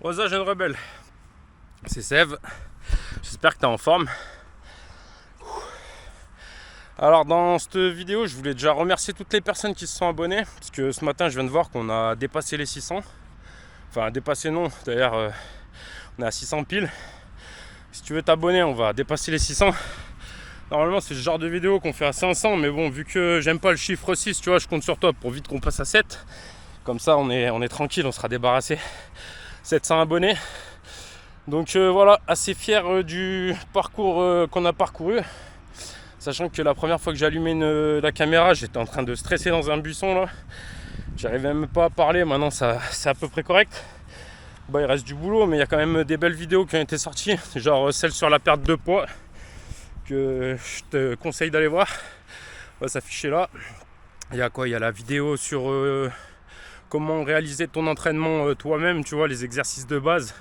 Rosa, jeune rebelle, c'est Sève. J'espère que tu es en forme. Alors dans cette vidéo, je voulais déjà remercier toutes les personnes qui se sont abonnées, parce que ce matin je viens de voir qu'on a dépassé les 600. Enfin dépassé non, d'ailleurs on est à 600 piles. Si tu veux t'abonner, on va dépasser les 600. Normalement c'est le genre de vidéo qu'on fait à 500, mais bon, vu que j'aime pas le chiffre 6, tu vois, je compte sur toi pour vite qu'on passe à 7. Comme ça on est tranquille, on sera débarrassé. 700 abonnés. Donc voilà, assez fier du parcours qu'on a parcouru. Sachant que la première fois que j'ai allumé la caméra, j'étais en train de stresser dans un buisson là. J'arrivais même pas à parler, maintenant c'est à peu près correct. Bah, il reste du boulot, mais il y a quand même des belles vidéos qui ont été sorties. Genre celle sur la perte de poids, que je te conseille d'aller voir. On va s'afficher là. Il y a quoi? Il y a la vidéo sur comment réaliser ton entraînement toi-même, tu vois, les exercices de base,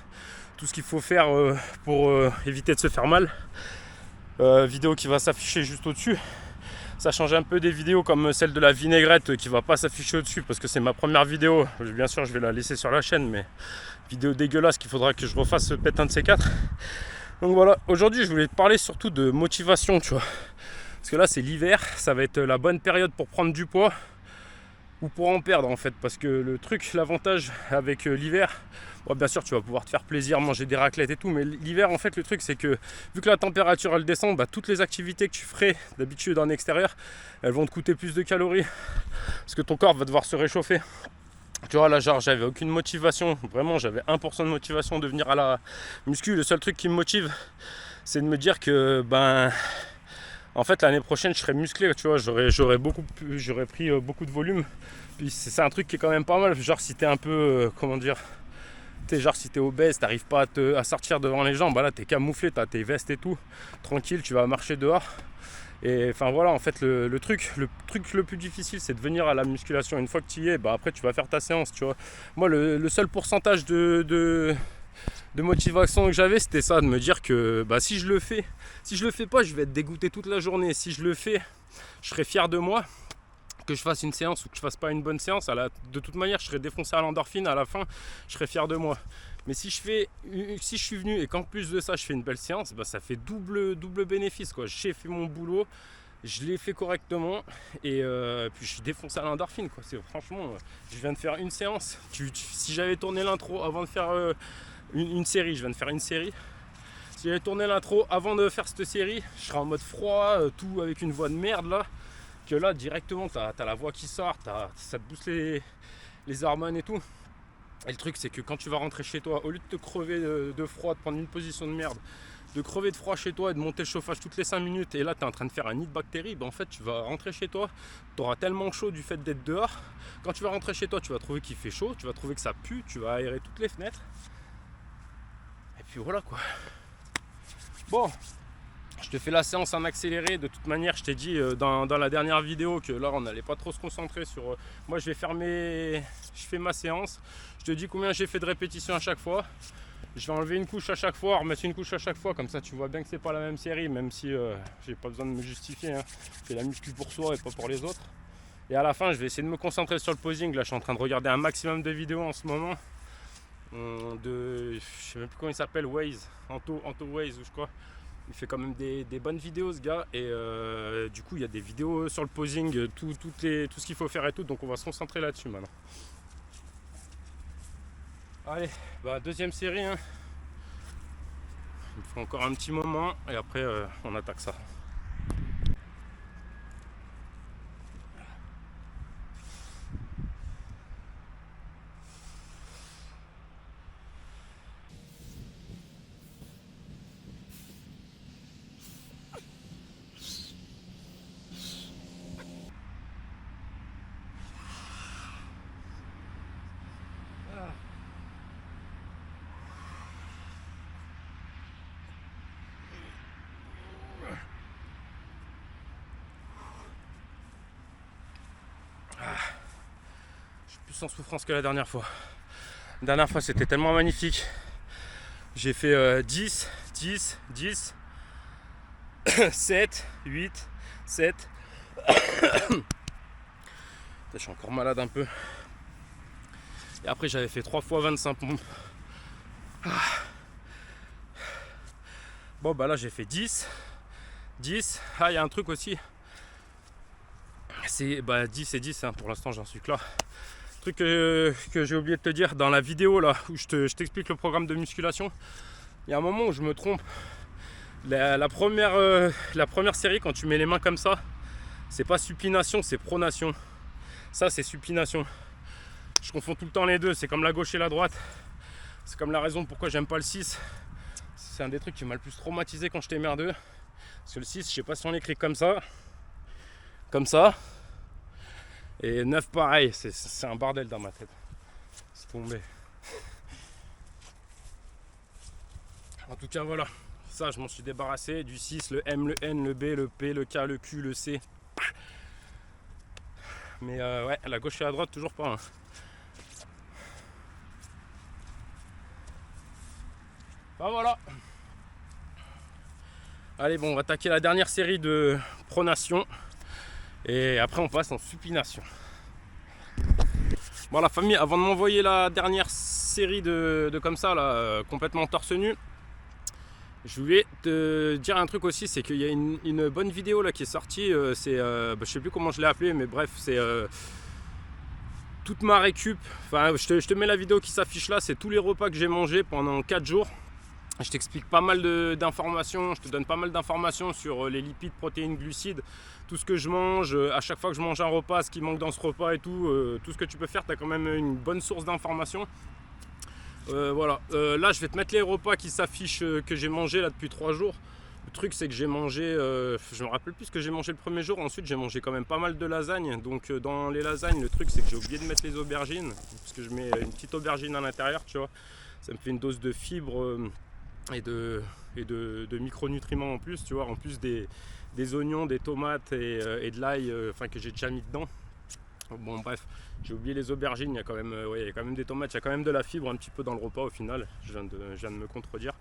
tout ce qu'il faut faire pour éviter de se faire mal. Vidéo qui va s'afficher juste au-dessus. Ça change un peu des vidéos comme celle de la vinaigrette qui va pas s'afficher au-dessus parce que c'est ma première vidéo. Bien sûr, je vais la laisser sur la chaîne, mais vidéo dégueulasse qu'il faudra que je refasse peut-être un de ces quatre. Donc voilà, aujourd'hui je voulais te parler surtout de motivation, tu vois. Parce que là c'est l'hiver, ça va être la bonne période pour prendre du poids ou pour en perdre en fait, parce que le truc, l'avantage avec l'hiver, bon, bien sûr tu vas pouvoir te faire plaisir, manger des raclettes et tout, mais l'hiver en fait le truc c'est que vu que la température elle descend, bah, toutes les activités que tu ferais d'habitude en extérieur, elles vont te coûter plus de calories parce que ton corps va devoir se réchauffer. Tu vois là, genre j'avais aucune motivation, vraiment j'avais 1% de motivation de venir à la muscu. Le seul truc qui me motive c'est de me dire que en fait l'année prochaine je serai musclé, tu vois, j'aurais pris beaucoup de volume. Puis c'est un truc qui est quand même pas mal, genre si t'es un peu comment dire, genre si t'es obèse, t'arrives pas à sortir devant les gens, bah là t'es camouflé, t'as tes vestes et tout, tranquille, tu vas marcher dehors. Et enfin voilà, en fait le truc le plus difficile c'est de venir à la musculation. Une fois que tu y es, bah après tu vas faire ta séance, tu vois. Moi le seul pourcentage de motivation que j'avais, c'était ça, de me dire que bah, si je le fais pas, je vais être dégoûté toute la journée. Si je le fais, je serai fier de moi. Que je fasse une séance ou que je fasse pas une bonne séance, de toute manière je serai défoncé à l'endorphine, à la fin je serai fier de moi. Mais si je suis venu et qu'en plus de ça je fais une belle séance, bah, ça fait double bénéfice, quoi. J'ai fait mon boulot, je l'ai fait correctement et puis je suis défoncé à l'endorphine, quoi. Franchement, je viens de faire une séance. Si j'avais tourné l'intro avant de faire une série, je viens de faire une série. Si j'avais tourné l'intro avant de faire cette série, je serais en mode froid, tout avec une voix de merde là. Que là directement t'as la voix qui sort, ça te booste les hormones et tout. Et le truc c'est que quand tu vas rentrer chez toi, au lieu de te crever de froid, de prendre une position de merde, de crever de froid chez toi et de monter le chauffage toutes les 5 minutes, et là t'es en train de faire un nid de bactéries, en fait tu vas rentrer chez toi, t'auras tellement chaud du fait d'être dehors. Quand tu vas rentrer chez toi, tu vas trouver qu'il fait chaud, tu vas trouver que ça pue, tu vas aérer toutes les fenêtres. Et puis voilà quoi. Bon, je te fais la séance en accéléré. De toute manière, je t'ai dit dans la dernière vidéo que là, on n'allait pas trop se concentrer sur... moi, je fais ma séance. Je te dis combien j'ai fait de répétitions à chaque fois. Je vais enlever une couche à chaque fois, remettre une couche à chaque fois. Comme ça, tu vois bien que c'est pas la même série, même si j'ai pas besoin de me justifier. Hein. Je fais la muscu pour soi et pas pour les autres. Et à la fin, je vais essayer de me concentrer sur le posing. Là, je suis en train de regarder un maximum de vidéos en ce moment. Je sais même plus comment il s'appelle, Waze, Anto Waze, je crois. Il fait quand même des bonnes vidéos, ce gars, et du coup il y a des vidéos sur le posing, tout ce qu'il faut faire et tout, donc on va se concentrer là-dessus maintenant. Allez, bah deuxième série, hein. Il me faut encore un petit moment et après on attaque ça. Je suis plus sans souffrance que la dernière fois. La dernière fois c'était tellement magnifique. J'ai fait 10, 10, 10, 7, 8, 7. Je suis encore malade un peu. Et après j'avais fait 3 fois 25 pompes. Bon bah là j'ai fait 10. Ah il y a un truc aussi. C'est 10 et 10 hein, pour l'instant j'en suis que là. Truc que j'ai oublié de te dire dans la vidéo là où je t'explique le programme de musculation. Il y a un moment où je me trompe. La première série quand tu mets les mains comme ça, c'est pas supination, c'est pronation. Ça c'est supination. Je confonds tout le temps les deux, c'est comme la gauche et la droite. C'est comme la raison pourquoi j'aime pas le 6. C'est un des trucs qui m'a le plus traumatisé quand j'étais merdeux. Parce que le 6, je sais pas si on l'écrit comme ça. Et 9 pareil, c'est un bordel dans ma tête. C'est tombé. En tout cas voilà, ça je m'en suis débarrassé. Du 6, le M, le N, le B, le P, le K, le Q, le C. Mais ouais, la gauche et la droite toujours pas. Hein. Bah voilà. Allez bon, on va attaquer la dernière série de pronation. Et après on passe en supination. Bon la famille, avant de m'envoyer la dernière série de comme ça là, complètement torse nu, je voulais te dire un truc aussi, c'est qu'il y a une bonne vidéo là qui est sortie, je sais plus comment je l'ai appelé, mais bref c'est toute ma récup, enfin je te mets la vidéo qui s'affiche là, c'est tous les repas que j'ai mangés pendant 4 jours. Je t'explique pas mal d'informations, je te donne pas mal d'informations sur les lipides, protéines, glucides, tout ce que je mange, à chaque fois que je mange un repas, ce qui manque dans ce repas et tout ce que tu peux faire, tu as quand même une bonne source d'informations. Voilà, là je vais te mettre les repas qui s'affichent que j'ai mangé là depuis 3 jours. Le truc c'est que j'ai mangé, je me rappelle plus ce que j'ai mangé le premier jour, ensuite j'ai mangé quand même pas mal de lasagnes. Donc dans les lasagnes, le truc c'est que j'ai oublié de mettre les aubergines, parce que je mets une petite aubergine à l'intérieur, tu vois. Ça me fait une dose de fibres et de micronutriments en plus, tu vois, en plus des oignons, des tomates et de l'ail que j'ai déjà mis dedans. Bon bref, j'ai oublié les aubergines, il y a quand même, il y a quand même des tomates, il y a quand même de la fibre un petit peu dans le repas au final, je viens de me contredire.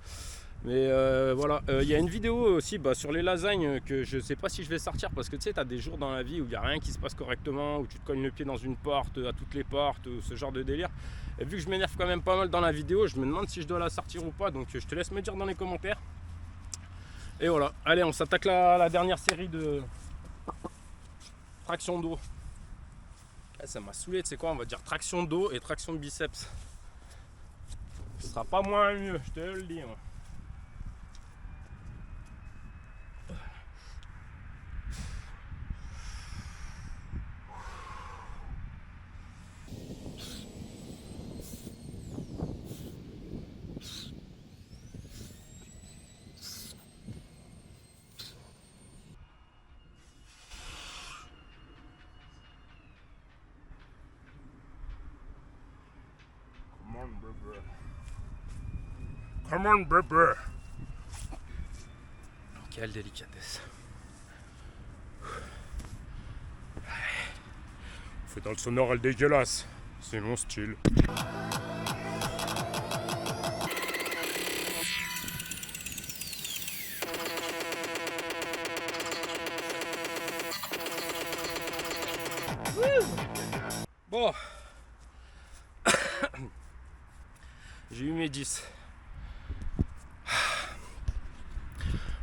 Mais voilà, il y a une vidéo aussi sur les lasagnes que je sais pas si je vais sortir, parce que tu sais, tu as des jours dans la vie où il n'y a rien qui se passe correctement, où tu te cognes le pied dans une porte, à toutes les portes, ce genre de délire. Et vu que je m'énerve quand même pas mal dans la vidéo, je me demande si je dois la sortir ou pas, donc je te laisse me dire dans les commentaires. Et voilà, allez, on s'attaque la dernière série de traction dos. Ça m'a saoulé, tu sais quoi, on va dire traction dos et traction biceps. Ce sera pas moins mieux, je te le dis. Moi. Come on, baby. Quelle délicatesse. Fait dans le sonore, elle dégueulasse. C'est mon style. Bon. J'ai eu mes 10.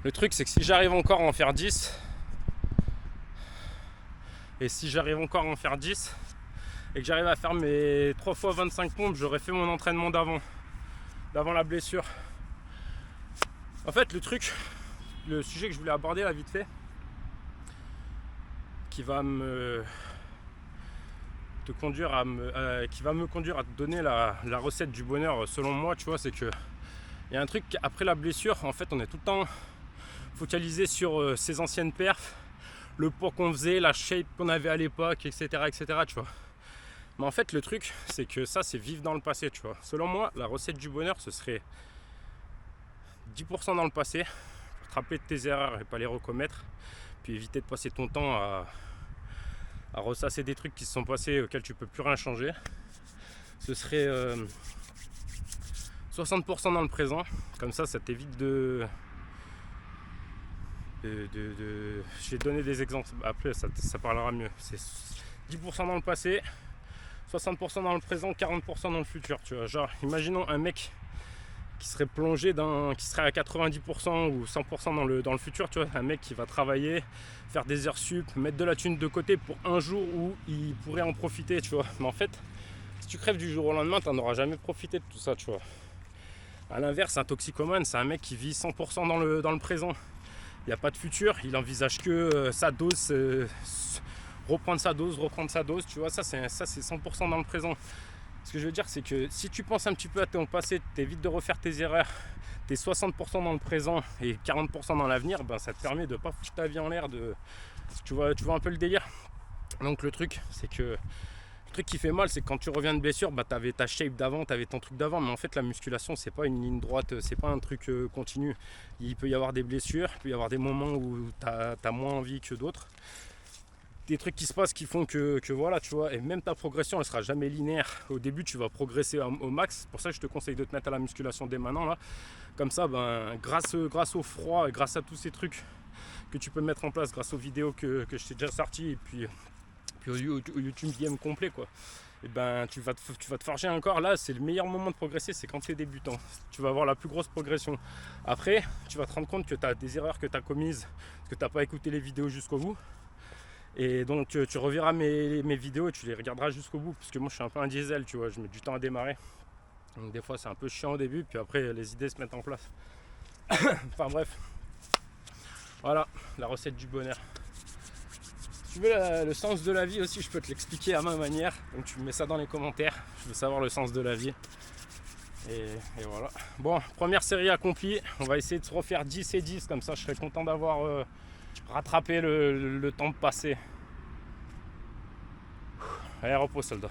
Le truc c'est que si j'arrive encore à en faire 10, et si j'arrive encore à en faire 10, et que j'arrive à faire mes 3 fois 25 pompes, j'aurais fait mon entraînement d'avant la blessure. En fait le sujet que je voulais aborder là vite fait, qui va me conduire à te donner la recette du bonheur selon moi, tu vois, c'est que il y a un truc, après la blessure, en fait on est tout le temps focalisé sur ses anciennes perfs, le poids qu'on faisait, la shape qu'on avait à l'époque, etc., tu vois. Mais en fait le truc c'est que ça c'est vivre dans le passé, tu vois. Selon moi la recette du bonheur ce serait 10% dans le passé pour te rappeler de tes erreurs et pas les recommettre, puis éviter de passer ton temps à ressasser des trucs qui se sont passés auxquels tu peux plus rien changer. Ce serait 60% dans le présent, comme ça t'évite de je vais te donner des exemples, après ça parlera mieux. C'est 10% dans le passé, 60% dans le présent, 40% dans le futur, tu vois. Genre imaginons un mec qui serait plongé qui serait à 90% ou 100% dans le futur, tu vois, un mec qui va travailler, faire des heures sup, mettre de la thune de côté pour un jour où il pourrait en profiter, tu vois. Mais en fait, si tu crèves du jour au lendemain, tu n'en auras jamais profité de tout ça, tu vois. A l'inverse, un toxicomane, c'est un mec qui vit 100% dans le présent. Il n'y a pas de futur, il envisage que sa dose, reprendre sa dose, tu vois, ça c'est 100% dans le présent. Ce que je veux dire, c'est que si tu penses un petit peu à ton passé, t'évites de refaire tes erreurs, t'es 60% dans le présent et 40% dans l'avenir, ben ça te permet de pas foutre ta vie en l'air. Tu vois un peu le délire. Donc le truc, c'est que le truc qui fait mal, c'est que quand tu reviens de blessure, bah t'avais ta shape d'avant, t'avais ton truc d'avant, mais en fait la musculation, c'est pas une ligne droite, c'est pas un truc continu. Il peut y avoir des blessures, il peut y avoir des moments où t'as moins envie que d'autres. Des trucs qui se passent qui font que voilà, tu vois, et même ta progression elle sera jamais linéaire. Au début tu vas progresser au max, c'est pour ça que je te conseille de te mettre à la musculation dès maintenant là. Comme ça, ben, grâce au froid et grâce à tous ces trucs que tu peux mettre en place, grâce aux vidéos que je t'ai déjà sorties et puis au YouTube game complet quoi, et ben tu vas te forger encore. Là c'est le meilleur moment de progresser, c'est quand tu es débutant, tu vas avoir la plus grosse progression. Après tu vas te rendre compte que tu as des erreurs que tu as commises, que tu n'as pas écouté les vidéos jusqu'au bout. Et donc tu reverras mes vidéos et tu les regarderas jusqu'au bout, parce que moi je suis un peu un diesel, tu vois, je mets du temps à démarrer. Donc des fois c'est un peu chiant au début, puis après les idées se mettent en place. Enfin bref, voilà la recette du bonheur. Si tu veux le sens de la vie aussi, je peux te l'expliquer à ma manière. Donc tu mets ça dans les commentaires, je veux savoir le sens de la vie. Et voilà. Bon, première série accomplie, on va essayer de se refaire 10 et 10, comme ça je serais content d'avoir rattrapé le temps passé. Allez, repos soldat.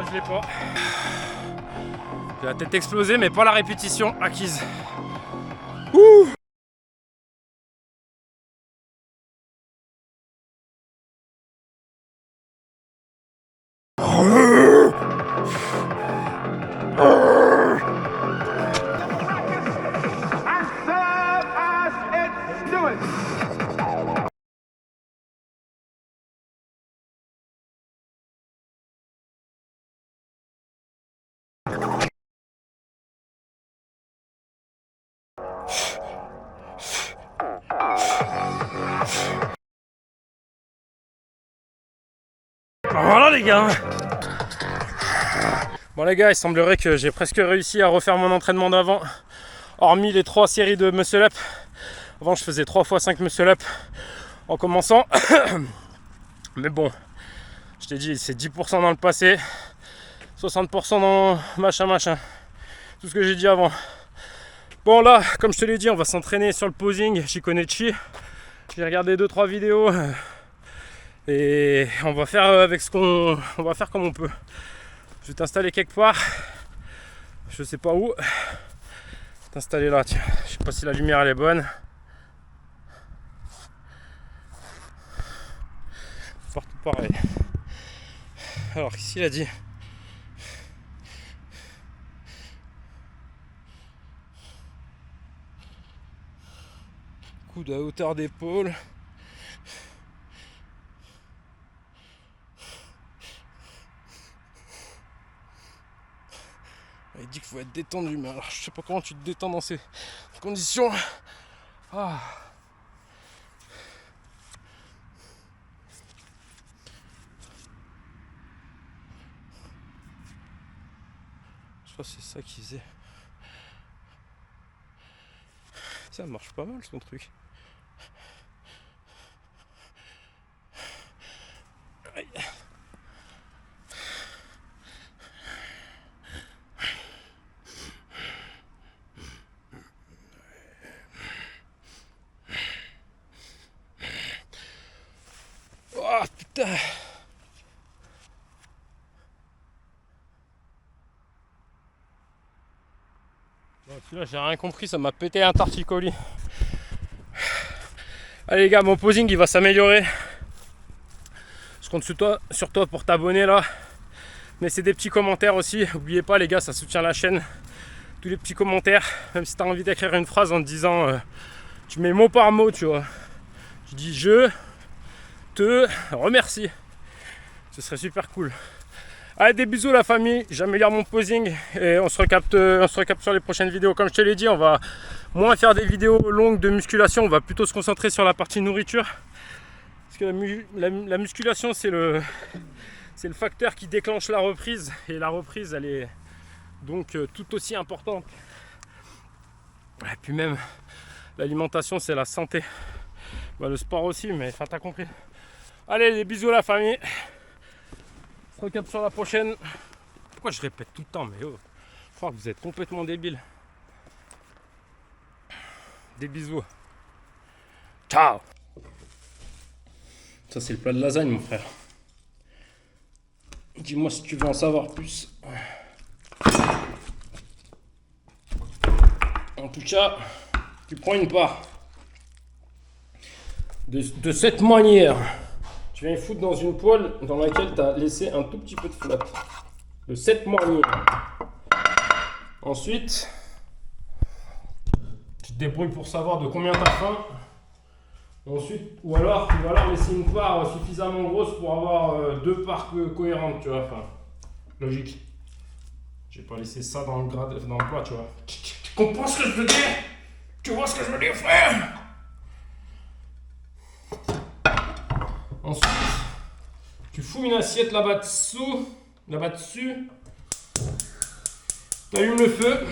Je l'ai pas. J'ai la tête explosée, mais pas la répétition acquise. Ouh. Voilà les gars. Bon les gars, il semblerait que j'ai presque réussi à refaire mon entraînement d'avant, hormis les 3 séries de muscle up. Avant je faisais 3 x 5 muscle up en commençant. Mais bon, je t'ai dit, c'est 10% dans le passé, 60% dans machin, tout ce que j'ai dit avant. Bon là, comme je te l'ai dit, on va s'entraîner sur le posing Shikonechi. J'ai regardé 2-3 vidéos et on va faire on va faire comme on peut. Je vais t'installer quelque part, je sais pas où. T'installer là, tiens. Je sais pas si la lumière elle est bonne. Partout pareil. Alors ici il a dit coude à hauteur d'épaule. Il dit qu'il faut être détendu, mais alors je sais pas comment tu te détends dans ces conditions. Ah. Je crois que c'est ça qu'il faisait. Ça marche pas mal son truc. Aïe. Putain. Bon, celui-là, j'ai rien compris, ça m'a pété un torticolis. Allez les gars, mon posing il va s'améliorer. Je compte sur toi pour t'abonner là. Laissez des petits commentaires aussi. N'oubliez pas les gars, ça soutient la chaîne. Tous les petits commentaires, même si tu as envie d'écrire une phrase en te disant, tu mets mot par mot, tu vois. Tu dis je te remercie. Ce serait super cool. Allez, des bisous la famille, j'améliore mon posing et on se recapte sur les prochaines vidéos. Comme je te l'ai dit, on va moins faire des vidéos longues de musculation, on va plutôt se concentrer sur la partie nourriture. Parce que la musculation, c'est le facteur qui déclenche la reprise. Et la reprise, elle est donc tout aussi importante. Et puis même, l'alimentation, c'est la santé. Bah, le sport aussi, mais enfin, t'as compris. Allez, des bisous la famille. On se recapte sur la prochaine. Pourquoi je répète tout le temps, mais oh, je crois que vous êtes complètement débiles. Des bisous. Ciao. Ça c'est le plat de lasagne mon frère. Dis-moi si tu veux en savoir plus. En tout cas, tu prends une part. De cette manière, tu viens foutre dans une poêle dans laquelle tu as laissé un tout petit peu de flotte. De cette manière. Ensuite, tu te débrouilles pour savoir de combien tu as faim. Ensuite, ou alors tu vas leur laisser une part suffisamment grosse pour avoir deux parts cohérentes, tu vois. Enfin, logique. J'ai pas laissé ça dans le plat, tu vois. Tu comprends ce que je veux dire? Tu vois ce que je veux dire, frère? Ensuite, tu fous une assiette là-bas dessus, tu allumes le feu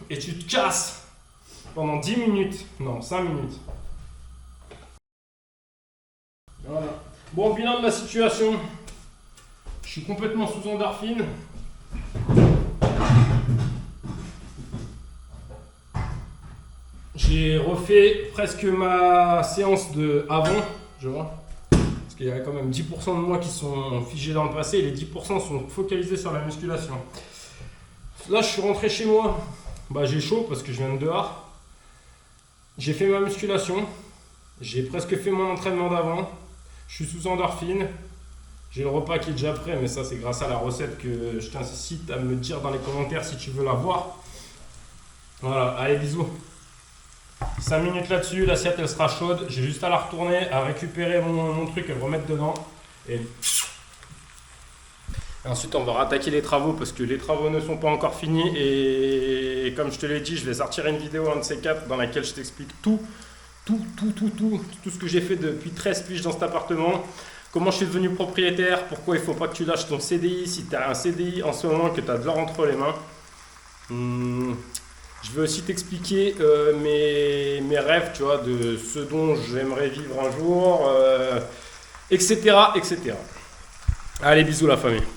et tu te casses pendant 10 minutes, non 5 minutes. Voilà. Bon, bilan de la situation, je suis complètement sous endorphine. J'ai refait presque ma séance de avant, je vois. Parce qu'il y a quand même 10% de moi qui sont figés dans le passé et les 10% sont focalisés sur la musculation. Là, je suis rentré chez moi. Bah, j'ai chaud parce que je viens de dehors. J'ai fait ma musculation. J'ai presque fait mon entraînement d'avant. Je suis sous endorphine. J'ai le repas qui est déjà prêt, mais ça, c'est grâce à la recette que je t'incite à me dire dans les commentaires si tu veux la voir. Voilà, allez, bisous. 5 minutes là-dessus, l'assiette elle sera chaude. J'ai juste à la retourner, à récupérer mon truc et le remettre dedans. Et ensuite, on va rattaquer les travaux parce que les travaux ne sont pas encore finis. Et comme je te l'ai dit, je vais sortir une vidéo, un de ces quatre, dans laquelle je t'explique tout ce que j'ai fait depuis 13 piges dans cet appartement. Comment je suis devenu propriétaire, pourquoi il ne faut pas que tu lâches ton CDI si tu as un CDI en ce moment, que tu as de l'or entre les mains. Je vais aussi t'expliquer mes rêves, tu vois, de ce dont j'aimerais vivre un jour, etc., etc. Allez, bisous la famille.